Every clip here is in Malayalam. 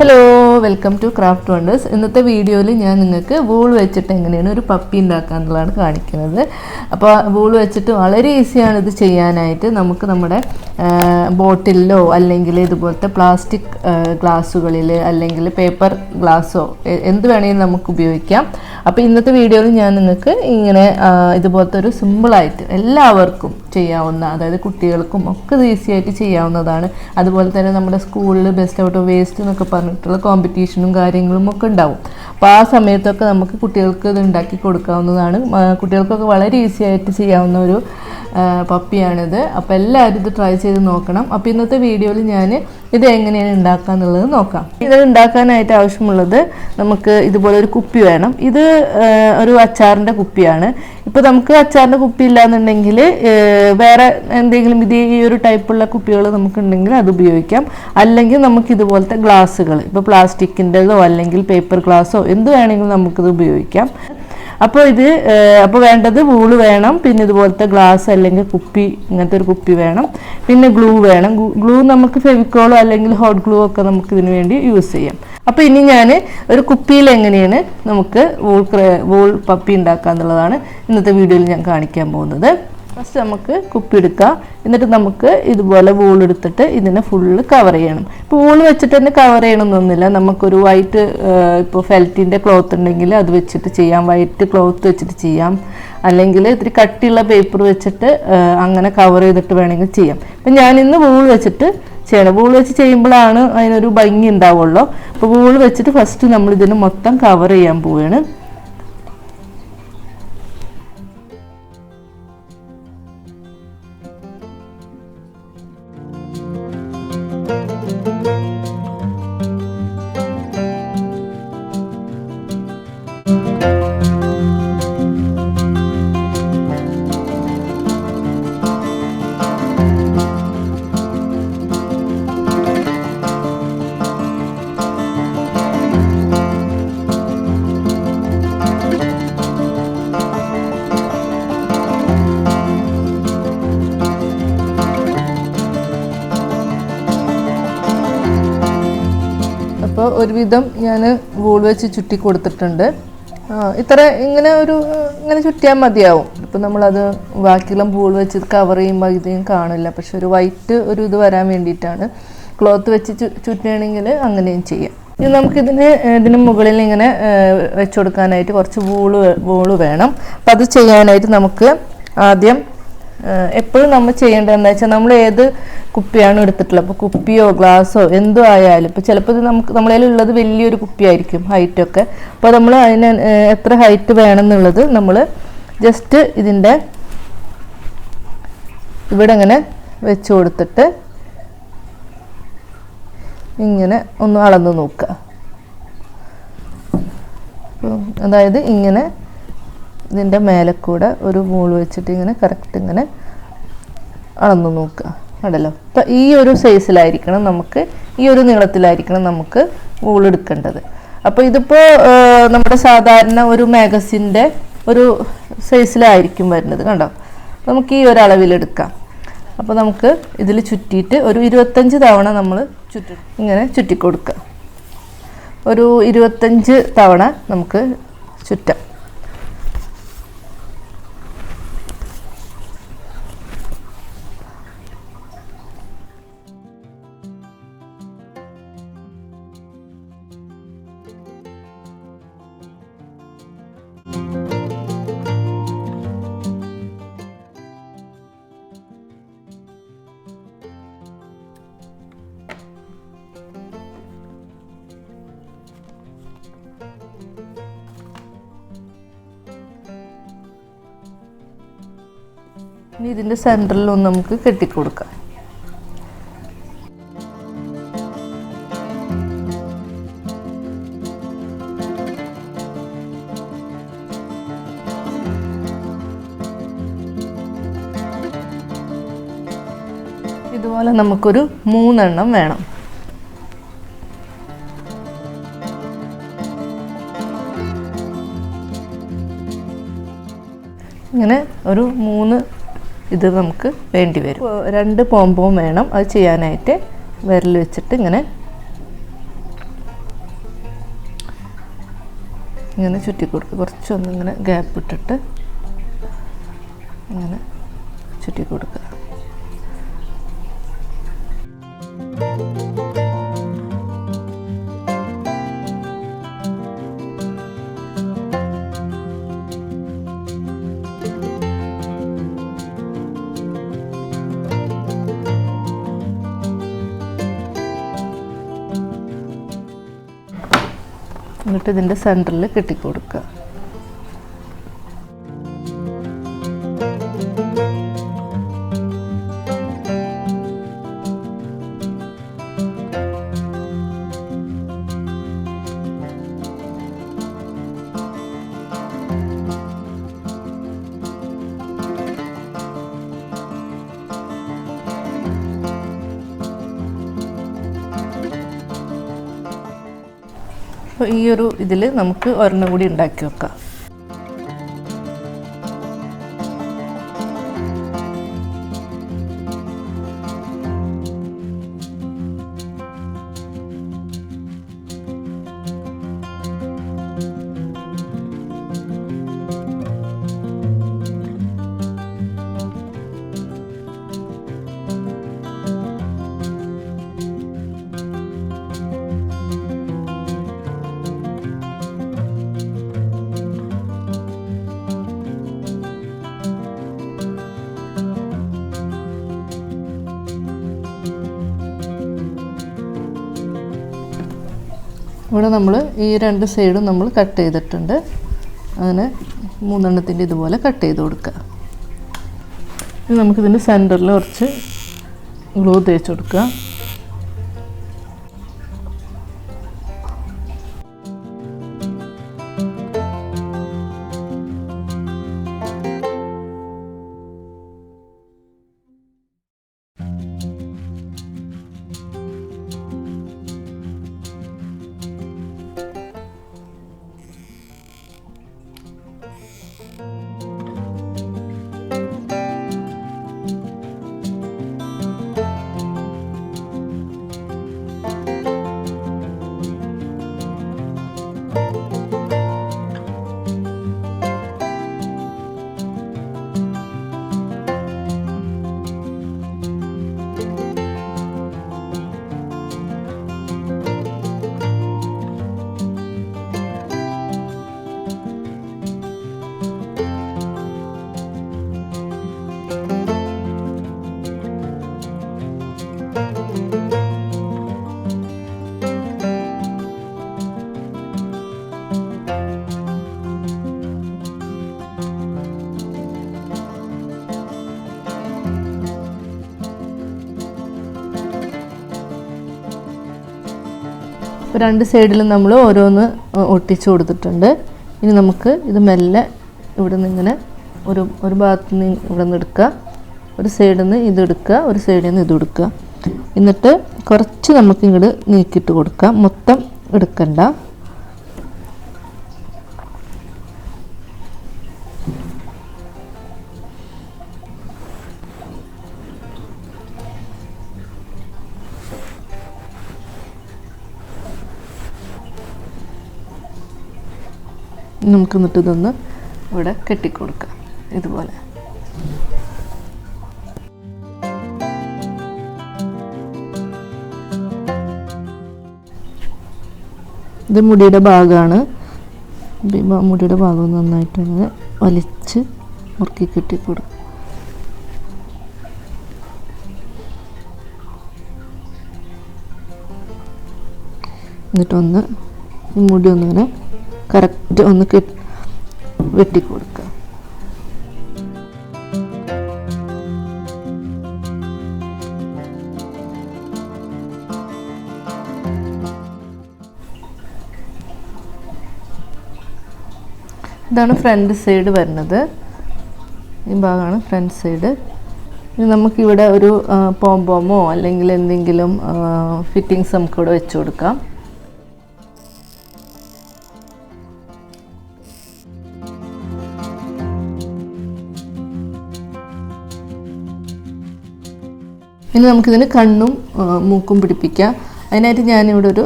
Hello, welcome to craft wonders. ഇന്നത്തെ വീഡിയോയിൽ ഞാൻ നിങ്ങൾക്ക് വൂൾ വെച്ചിട്ട് എങ്ങനെയാണ് ഒരു പപ്പി ഉണ്ടാക്കാന്നുള്ളതാണ് കാണിക്കുന്നത്. അപ്പോൾ വൂൾ വെച്ചിട്ട് വളരെ ഈസിയാണ് ഇത് ചെയ്യാനായിട്ട്. നമുക്ക് നമ്മുടെ ബോട്ടിലിലോ അല്ലെങ്കിൽ ഇതുപോലത്തെ പ്ലാസ്റ്റിക് ഗ്ലാസ്സുകളിൽ അല്ലെങ്കിൽ പേപ്പർ ഗ്ലാസ്സോ എന്ത് വേണമെങ്കിലും നമുക്ക് ഉപയോഗിക്കാം. അപ്പോൾ ഇന്നത്തെ വീഡിയോയിൽ ഞാൻ നിങ്ങൾക്ക് ഇങ്ങനെ ഇതുപോലത്തെ ഒരു സിമ്പിളായിട്ട് എല്ലാവർക്കും ചെയ്യാവുന്ന, അതായത് കുട്ടികൾക്കും ഒക്കെ ഇത് ഈസി ആയിട്ട് ചെയ്യാവുന്നതാണ്. അതുപോലെ തന്നെ നമ്മുടെ സ്കൂളിൽ ബെസ്റ്റ് ഔട്ട് ഓഫ് വേസ്റ്റ് എന്നൊക്കെ പറഞ്ഞിട്ടുള്ള കോമ്പറ്റീഷനും കാര്യങ്ങളും ഒക്കെ ഉണ്ടാവും. അപ്പോൾ ആ സമയത്തൊക്കെ നമുക്ക് കുട്ടികൾക്ക് ഇത് ഉണ്ടാക്കി കൊടുക്കാവുന്നതാണ്. കുട്ടികൾക്കൊക്കെ വളരെ ഈസി ആയിട്ട് ചെയ്യാവുന്ന ഒരു പപ്പിയാണിത്. അപ്പോൾ എല്ലാവരും ഇത് ട്രൈ ചെയ്ത് നോക്കണം. അപ്പോൾ ഇന്നത്തെ വീഡിയോയിൽ ഞാൻ ഇത് എങ്ങനെയാണ് ഉണ്ടാക്കുക എന്നുള്ളത് നോക്കാം. ഇത് ഉണ്ടാക്കാനായിട്ട് ആവശ്യമുള്ളത് നമുക്ക് ഇതുപോലെ ഒരു കുപ്പി വേണം. ഇത് ഒരു അച്ചാറിൻ്റെ കുപ്പിയാണ്. ഇപ്പോൾ നമുക്ക് അച്ചാറിൻ്റെ കുപ്പി ഇല്ലാന്നുണ്ടെങ്കിൽ വേറെ എന്തെങ്കിലും ഈ ഒരു ടൈപ്പുള്ള കുപ്പികൾ നമുക്കുണ്ടെങ്കിൽ അത് ഉപയോഗിക്കാം. അല്ലെങ്കിൽ നമുക്ക് ഇതുപോലത്തെ ഗ്ലാസ്സുകൾ, ഇപ്പോൾ പ്ലാസ്റ്റിക്കിൻ്റെതോ അല്ലെങ്കിൽ പേപ്പർ ഗ്ലാസ്സോ എന്ത് വേണമെങ്കിലും നമുക്കിത് ഉപയോഗിക്കാം. അപ്പോൾ വേണ്ടത് വൂള് വേണം, പിന്നെ ഇതുപോലത്തെ ഗ്ലാസ് അല്ലെങ്കിൽ കുപ്പി, ഇങ്ങനത്തെ ഒരു കുപ്പി വേണം, പിന്നെ ഗ്ലൂ വേണം. ഗ്ലൂ നമുക്ക് ഫെവിക്കോളോ അല്ലെങ്കിൽ ഹോട്ട് ഗ്ലൂ ഒക്കെ നമുക്ക് ഇതിന് വേണ്ടി യൂസ് ചെയ്യാം. അപ്പോൾ ഇനി ഞാൻ ഒരു കുപ്പിയിൽ എങ്ങനെയാണ് നമുക്ക് വൂൾ പപ്പി ഉണ്ടാക്കുക എന്നുള്ളതാണ് ഇന്നത്തെ വീഡിയോയിൽ ഞാൻ കാണിക്കാൻ പോകുന്നത്. ഫസ്റ്റ് നമുക്ക് കുപ്പി എടുക്കാം. എന്നിട്ട് നമുക്ക് ഇതുപോലെ വൂൾ എടുത്തിട്ട് ഇതിനെ ഫുള്ള് കവർ ചെയ്യണം. ഇപ്പോൾ വൂൾ വെച്ചിട്ട് തന്നെ കവർ ചെയ്യണമെന്നൊന്നുമില്ല. നമുക്കൊരു വൈറ്റ് ഇപ്പോൾ ഫെൽറ്റിൻ്റെ ക്ലോത്ത് ഉണ്ടെങ്കിൽ അത് വെച്ചിട്ട് ചെയ്യാം, വൈറ്റ് ക്ലോത്ത് വെച്ചിട്ട് ചെയ്യാം, അല്ലെങ്കിൽ ഇത്തിരി കട്ടിയുള്ള പേപ്പർ വെച്ചിട്ട് അങ്ങനെ കവർ ചെയ്തിട്ട് വേണമെങ്കിൽ ചെയ്യാം. അപ്പം ഞാനിന്ന് വൂൾ വെച്ചിട്ട് ചെയ്യണം. വൂൾ വെച്ച് ചെയ്യുമ്പോഴാണ് അതിനൊരു ഭംഗി ഉണ്ടാവുള്ളൂ. അപ്പോൾ വൂൾ വെച്ചിട്ട് ഫസ്റ്റ് നമ്മൾ ഇതിന് മൊത്തം കവർ ചെയ്യാൻ പോവുകയാണ്. അപ്പോൾ ഒരുവിധം ഞാൻ വൂൾ വെച്ച് ചുറ്റി കൊടുത്തിട്ടുണ്ട്. ഇങ്ങനെ ചുറ്റിയാൽ മതിയാവും. ഇപ്പം നമ്മളത് ബാക്കിയുള്ള വൂൾ വെച്ച് കവർ ചെയ്യുമ്പോൾ ഇതും കാണില്ല. പക്ഷെ ഒരു വൈറ്റ് ഒരു ഇത് വരാൻ വേണ്ടിയിട്ടാണ്. ക്ലോത്ത് വെച്ച് ചുറ്റുകയാണെങ്കിൽ അങ്ങനെയും ചെയ്യാം. ഇനി ഇതിന് മുകളിൽ ഇങ്ങനെ വെച്ച് കൊടുക്കാനായിട്ട് കുറച്ച് വൂള് വേണം. അപ്പം അത് ചെയ്യാനായിട്ട് നമുക്ക് ആദ്യം എപ്പോഴും നമ്മൾ ചെയ്യേണ്ടതെന്ന് വെച്ചാൽ നമ്മൾ ഏത് കുപ്പിയാണ് എടുത്തിട്ടുള്ളത്, അപ്പോൾ കുപ്പിയോ ഗ്ലാസ്സോ എന്തോ ആയാലും, ഇപ്പോൾ ചിലപ്പോൾ ഇത് നമ്മളതിലുള്ളത് വലിയൊരു കുപ്പിയായിരിക്കും ഹൈറ്റൊക്കെ. അപ്പോൾ നമ്മൾ അതിന് എത്ര ഹൈറ്റ് വേണമെന്നുള്ളത് നമ്മൾ ജസ്റ്റ് ഇതിൻ്റെ ഇവിടെ ഇങ്ങനെ വെച്ച് കൊടുത്തിട്ട് ഇങ്ങനെ ഒന്ന് അളന്ന് നോക്കുക. അതായത് ഇങ്ങനെ ഇതിൻ്റെ മേലെ കൂടെ ഒരു വൂൾ വെച്ചിട്ട് ഇങ്ങനെ കറക്റ്റ് ഇങ്ങനെ അളന്നു നോക്കുക. ഉണ്ടല്ലോ, അപ്പം ഈ ഒരു സൈസിലായിരിക്കണം നമുക്ക്, ഈ ഒരു നീളത്തിലായിരിക്കണം നമുക്ക് വൂൾ എടുക്കേണ്ടത്. അപ്പോൾ ഇതിപ്പോൾ നമ്മുടെ സാധാരണ ഒരു മാഗസിൻ്റെ ഒരു സൈസിലായിരിക്കും വരുന്നത്. കണ്ടോ, നമുക്ക് ഈ ഒരു അളവിലെടുക്കാം. അപ്പോൾ നമുക്ക് ഇതിൽ ചുറ്റിയിട്ട് ഒരു 25 തവണ നമ്മൾ ഇങ്ങനെ ചുറ്റിക്കൊടുക്കുക. ഒരു 25 തവണ നമുക്ക് ചുറ്റാം. ഇനി ഇതിൻ്റെ സെൻറ്ററിലൊന്ന് നമുക്ക് കെട്ടിക്കൊടുക്കാം. ഇതുപോലെ നമുക്കൊരു 3 എണ്ണം വേണം. ഇങ്ങനെ ഒരു 3 ഇത് നമുക്ക് വേണ്ടി വരും. 2 പോംപോം വേണം അത് ചെയ്യാനായിട്ട്. വിരൽ വെച്ചിട്ട് ഇങ്ങനെ ഇങ്ങനെ ചുറ്റി കൊടുക്കുക. കുറച്ചൊന്നിങ്ങനെ ഗ്യാപ്പ് ഇട്ടിട്ട് ഇങ്ങനെ ചുറ്റി കൊടുക്കുക. എന്നിട്ട് ഇതിൻ്റെ സെൻറ്ററിൽ കെട്ടിക്കൊടുക്കുക. അപ്പോൾ ഈ ഒരു ഇതിൽ നമുക്ക് ഒരെണ്ണം കൂടി ഉണ്ടാക്കി വെക്കാം. ഇവിടെ നമ്മൾ ഈ 2 സൈഡും നമ്മൾ കട്ട് ചെയ്തിട്ടുണ്ട്. അങ്ങനെ 3 എണ്ണത്തിൻ്റെ ഇതുപോലെ കട്ട് ചെയ്ത് കൊടുക്കുക. ഇനി നമുക്കിതിൻ്റെ സെൻറ്ററിൽ കുറച്ച് ഗ്ലൂ തേച്ച് കൊടുക്കുക. ഇപ്പോൾ 2 സൈഡിലും നമ്മൾ ഓരോന്ന് ഒട്ടിച്ചു കൊടുത്തിട്ടുണ്ട്. ഇനി നമുക്ക് ഇത് മെല്ലെ ഇവിടെ നിന്ന് ഇങ്ങനെ ഒരു ഭാഗത്ത് നിന്ന് ഇവിടെ നിന്ന് എടുക്കുക, ഒരു സൈഡിൽ നിന്ന് ഇത് എടുക്കുക, ഒരു സൈഡിൽ നിന്ന് ഇത് എടുക്കുക. എന്നിട്ട് കുറച്ച് നമുക്ക് ഇങ്ങോട്ട് നീക്കിയിട്ട് കൊടുക്കാം, മൊത്തം എടുക്കണ്ട. നമുക്ക് എന്നിട്ട് ഇതൊന്ന് ഇവിടെ കെട്ടിക്കൊടുക്കാം ഇതുപോലെ. ഇത് മുടിയുടെ ഭാഗമാണ്. മുടിയുടെ ഭാഗം നന്നായിട്ടൊന്ന് വലിച്ച് മുറുക്കി കെട്ടിക്കൊടുക്കും. എന്നിട്ടൊന്ന് ഈ മുടി ഒന്നിങ്ങനെ കറക്റ്റ് ഒന്ന് വെട്ടിക്കൊടുക്കുക. ഇതാണ് ഫ്രണ്ട് സൈഡ് വരുന്നത്. ഈ ഭാഗമാണ് ഫ്രണ്ട് സൈഡ്. ഇനി നമുക്കിവിടെ ഒരു പോംപോമോ അല്ലെങ്കിൽ എന്തെങ്കിലും ഫിറ്റിങ്സ് നമുക്കിവിടെ വെച്ച് കൊടുക്കാം. ഇനി നമുക്കിതിന് കണ്ണും മൂക്കും പിടിപ്പിക്കാം. അതിനായിട്ട് ഞാനിവിടെ ഒരു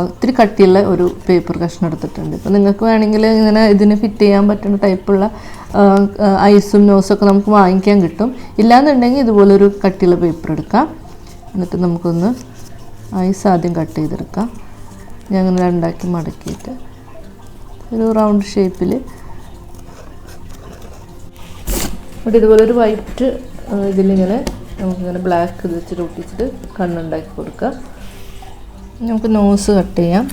ഇത്തിരി കട്ടിയുള്ള ഒരു പേപ്പർ കഷ്ണം എടുത്തിട്ടുണ്ട്. അപ്പോൾ നിങ്ങൾക്ക് വേണമെങ്കിൽ ഇങ്ങനെ ഇതിന് ഫിറ്റ് ചെയ്യാൻ പറ്റുന്ന ടൈപ്പുള്ള ഐസും നോസൊക്കെ നമുക്ക് വാങ്ങിക്കാൻ കിട്ടും. ഇല്ലാന്നുണ്ടെങ്കിൽ ഇതുപോലൊരു കട്ടിയുള്ള പേപ്പർ എടുക്കാം. എന്നിട്ട് നമുക്കൊന്ന് ഐസ് ആദ്യം കട്ട് ചെയ്തെടുക്കാം. ഞാൻ അങ്ങനെ രണ്ടാക്കി മടക്കിയിട്ട് ഒരു റൗണ്ട് ഷേപ്പിൽ ഇവിടെ ഇതുപോലൊരു വൈറ്റ് ഇതിലിങ്ങനെ നമുക്കിങ്ങനെ ബ്ലാക്ക് ഇത് വെച്ചിട്ട് ഒട്ടിച്ചിട്ട് കണ്ണുണ്ടാക്കി കൊടുക്കാം. നമുക്ക് നോസ് കട്ട് ചെയ്യാം.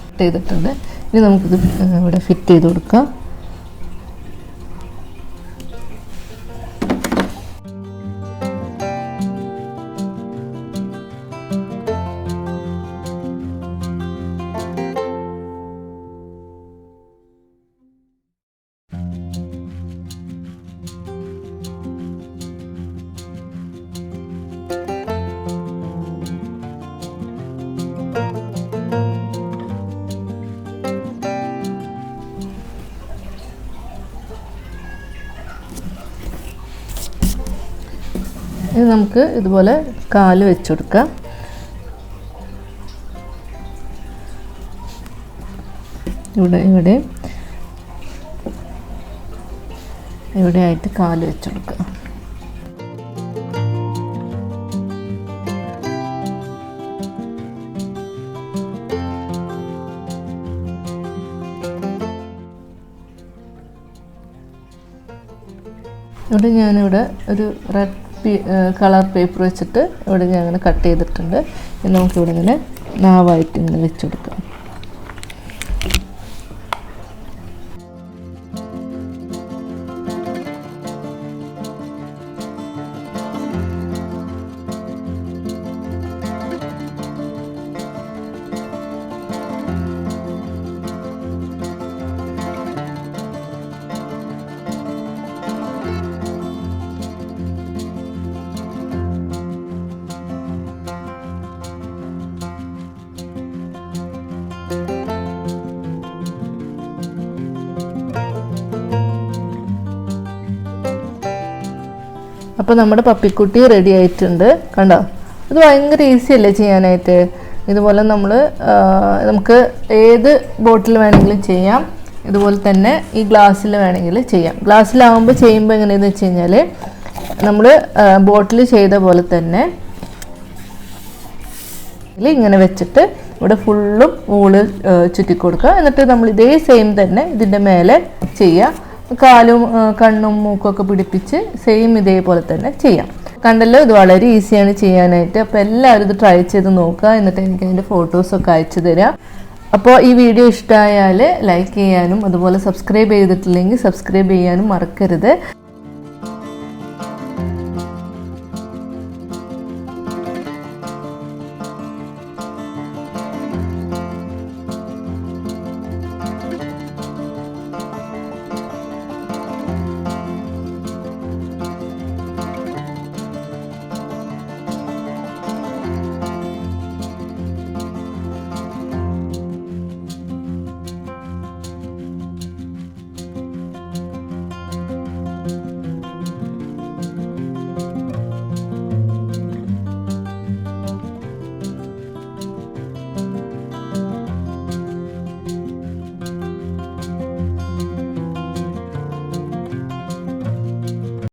കട്ട് ചെയ്തിട്ടുണ്ട്. ഇനി നമുക്കിത് ഇവിടെ ഫിറ്റ് ചെയ്ത് കൊടുക്കാം. ഇനി നമുക്ക് ഇതുപോലെ കാല് വെച്ച് കൊടുക്കാം. ഇവിടെ ആയിട്ട് കാല് വെച്ച് കൊടുക്കാം. ഇവിടെ ഞാനിവിടെ ഒരു റെഡ് കളർ പേപ്പർ വെച്ചിട്ട് ഇവിടെ ഞാൻ അങ്ങനെ കട്ട് ചെയ്തിട്ടുണ്ട്. ഇനി നമുക്കിവിടെ ഇങ്ങനെ നാവായിട്ട് ഇങ്ങനെ വെച്ച് കൊടുക്കാം. അപ്പോൾ നമ്മുടെ പപ്പിക്കുട്ടി റെഡി ആയിട്ടുണ്ട്. കണ്ടോ, ഇത് ഭയങ്കര ഈസി അല്ലേ ചെയ്യാനായിട്ട്. ഇതുപോലെ നമുക്ക് ഏത് ബോട്ടിൽ വേണമെങ്കിലും ചെയ്യാം. ഇതുപോലെ തന്നെ ഈ ഗ്ലാസ്സിൽ വേണമെങ്കിൽ ചെയ്യാം. ഗ്ലാസ്സിലാവുമ്പോൾ ചെയ്യുമ്പോൾ എങ്ങനെയാണെന്ന് വെച്ച് കഴിഞ്ഞാൽ നമ്മൾ ബോട്ടിൽ ചെയ്ത പോലെ തന്നെ ഇങ്ങനെ വെച്ചിട്ട് ഇവിടെ ഫുള്ളും വൂള് ചുറ്റിക്കൊടുക്കുക. എന്നിട്ട് നമ്മൾ ഇതേ സെയിം തന്നെ ഇതിൻ്റെ മേലെ ചെയ്യുക. കാലും കണ്ണും മൂക്കൊക്കെ പിടിപ്പിച്ച് സെയിം ഇതേപോലെ തന്നെ ചെയ്യാം. കണ്ടല്ലോ, ഇത് വളരെ ഈസിയാണ് ചെയ്യാനായിട്ട്. അപ്പോൾ എല്ലാവരും ഇത് ട്രൈ ചെയ്ത് നോക്കുക. എന്നിട്ട് എനിക്ക് അതിൻ്റെ ഫോട്ടോസൊക്കെ അയച്ചു തരാം. അപ്പോൾ ഈ വീഡിയോ ഇഷ്ടമായാൽ ലൈക്ക് ചെയ്യാനും അതുപോലെ സബ്സ്ക്രൈബ് ചെയ്തിട്ടില്ലെങ്കിൽ സബ്സ്ക്രൈബ് ചെയ്യാനും മറക്കരുത്.